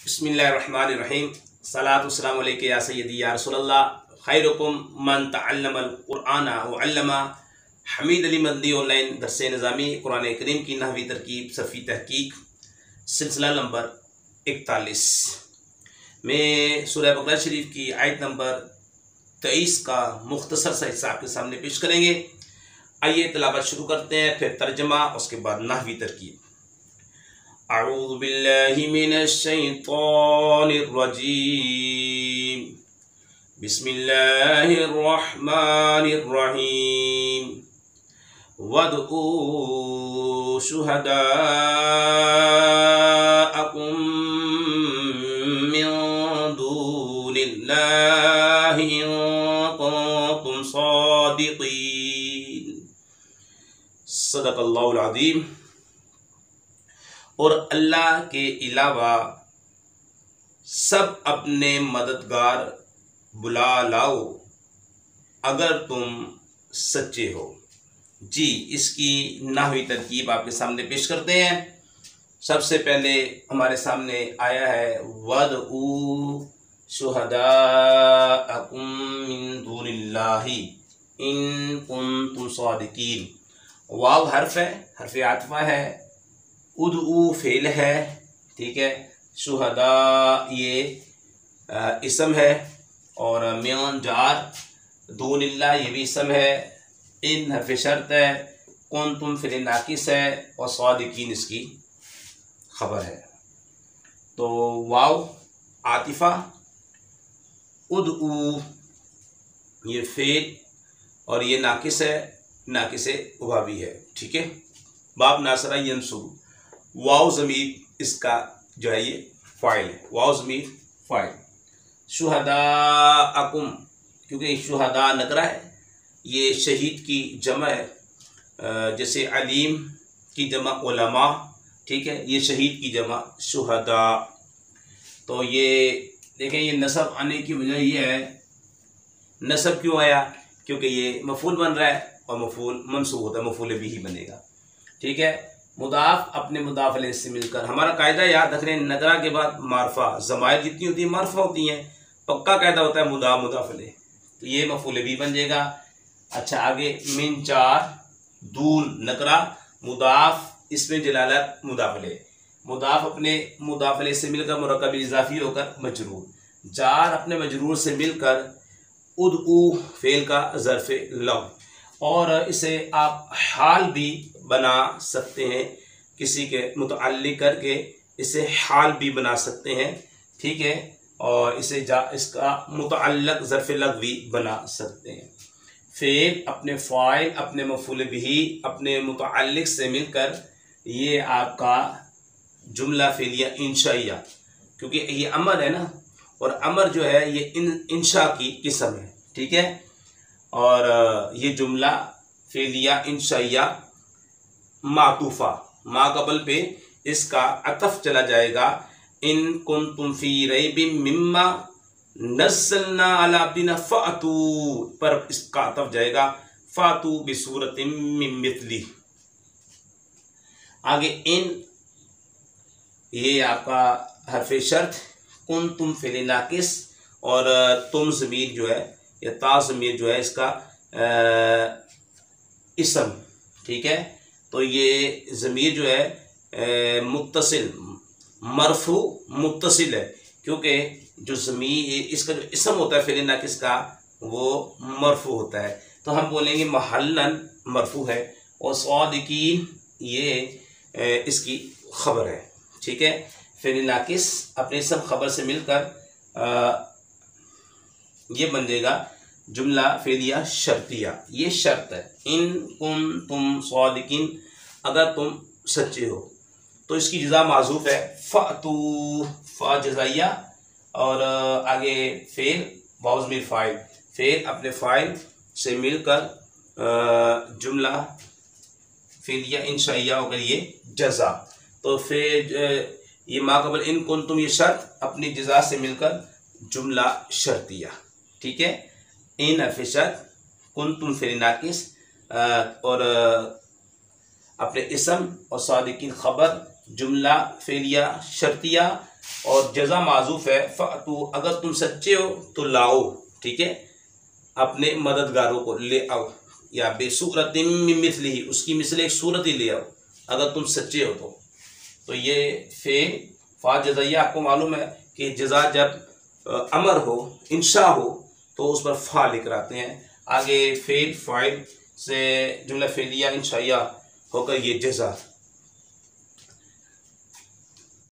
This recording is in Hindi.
बिस्मिल्लाहिर्रहमानिर्रहीम। सलातु वस्सलामु अलैका या सय्यदी या रसूलल्लाह। खैरुकुम मन तअल्लमल कुरआन व अल्लमा। हमीद अली मदनी ऑनलाइन दरस निज़ामी कुरान करीम की नहवी तरकीब सफ़ी तहकीक सिलसिला नंबर 41 में सूरह बकरा शरीफ की आयत नंबर 23 का मुख्तसर सा हिस्सा आपके सामने पेश करेंगे। आइए तिलावत शुरू करते हैं, फिर तर्जमा, उसके बाद नहवी तरकीब। अऊज़ु बिल्लाहि मिनश शैतानिर रजीम। बिस्मिल्लाहिर रहमानिर रहीम। वदऊ शुहदाअकुम मिन दूनिल्लाहि इन कुंतुम सादिक़ीन। सदक़ल्लाहुल अज़ीम। और अल्लाह के अलावा सब अपने मददगार बुला लाओ अगर तुम सच्चे हो। जी, इसकी नाहवी तरकीब आपके सामने पेश करते हैं। सबसे पहले हमारे सामने आया है वदऊ शुहदाअकुम मिन दूनिल्लाहि इन कुंतुम सादिकीन। वाव हर्फ है, हर्फ आतफा है। उदऊ फेल है, ठीक है। शुहदा ये इसम है और मियान जार। दूनिल्लाह ये भी इसम है। इन हर्फ शर्त है। कुंतुम फिल नाकिस है और सादिकीन इसकी खबर है। तो वाव आतिफा, उदऊ ये फेल और ये नाकिस है, नाकिस उभावी है, ठीक है। बाब नासरा यंसुर। वाव ज़मीर इसका जो है ये फ़ाइल है। वाव ज़मीर फ़ाइल। शुहदाअकुम क्योंकि शुहदा नकरा है, ये शहीद की जमा है। जैसे अलीम की जमा उलमा, ठीक है। ये शहीद की जमा शुहदा। तो ये देखें, ये नसब आने की वजह ये है। नसब क्यों आया? क्योंकि ये मफूल बन रहा है और मफूल मनसूब होता है, मफूल भी ही बनेगा, ठीक है। मुदाफ अपने मुदाफ अलैह से मिलकर, हमारा कायदा याद रख रहे हैं, नकरा के बाद मारफा, ज़माइर जितनी होती है मारफा होती हैं। पक्का कायदा होता है मुदाफ मुदाफ अलैह, तो ये मफूल भी बन जाएगा। अच्छा, आगे मिन चार दून नकरा मुदाफ, इसमें जलालत मुदाफ अलैह। मुदाफ अपने मुदाफ अलैह से मिलकर मुरक्कब इज़ाफ़ी होकर मजरूर। जार अपने मजरूर से मिलकर उदऊ फेल का ज़र्फ़ लव। और इसे आप हाल भी बना सकते हैं, किसी के मुतअल्लिक़ करके इसे हाल भी बना सकते हैं, ठीक है। और इसे इसका मुतअल्लिक़ ज़र्फ़ लग भी बना सकते हैं। फ़ेल अपने फ़ाइल अपने मफ़ूल बिही अपने मुतअल्लिक़ से मिलकर ये आपका जुमला फ़ेलिया इंशाइया, क्योंकि ये अमर है ना, और अमर जो है ये इंशा की किस्म है, ठीक है। और ये जुमला फ़ेलिया इंशाइया मातूफ़ा, मा कबल पे इसका अतफ चला जाएगा। इन कुंतुम फ़ी रैबिम मिम्मा नज़्ज़लना अला अब्दिना फ़अतू पर इसका अतफ जाएगा फ़ातू बिसूरतिम मिन मिथली। आगे इन ये आपका हर्फ़े शर्त, कुंतुम फ़िल नाकिस और तुम ज़मीर जो है या ता ज़मीर जो है इसका इसम, ठीक है। तो ये ज़मीर जो है मुत्तसिल मरफू मुत्तसिल है, क्योंकि जो ज़मीर इसका जो इसम होता है फ़िल नाकिस का वो मरफू होता है। तो हम बोलेंगे महल्लन मरफू है और सादिकीन ये इसकी खबर है, ठीक है। फ़िल नाकिस अपने इसम खबर से मिलकर ये बन जाएगा जुमला फ़ेलिया शर्तिया, ये शर्त है। इन कुंतुम सादिकीन अगर तुम सच्चे हो। तो इसकी जज़ा माज़ूफ़ है फ़अतू, फ़ा जज़ाइया और आगे फ़ेल वाव ज़मीर फ़ाइल। फ़ेल अपने फ़ाइल से मिलकर जुमला फ़ेलिया इंशाइया होकर ये जज़ा। तो फिर ये माक़बल इन कुंतुम ये शर्त अपनी जज़ा से मिलकर जुमला शर्तिया, ठीक है। इन हर्फ़ शर्त कुंतुम फ़िल नाकिस और अपने इसम और सादिकीन खबर जुमला फ़ेलिया शर्तिया और जज़ा माजूफ है फ़अतू, अगर तुम सच्चे हो तो लाओ, ठीक है, अपने मददगारों को ले आओ, या बेसूरतिम मिन मिस्लिही, उसकी मिसल एक सूरत ही ले आओ अगर तुम सच्चे हो तो ये फ़ेल फ़ा जज़ाइया आपको मालूम है कि जज़ा जब अमर हो, इंशा हो, तो उस पर फ़ा लिख आते हैं, आगे फ़ेल फ़ाइल से जुमला फ़ेलिया इंशाइया होकर ये जज़ा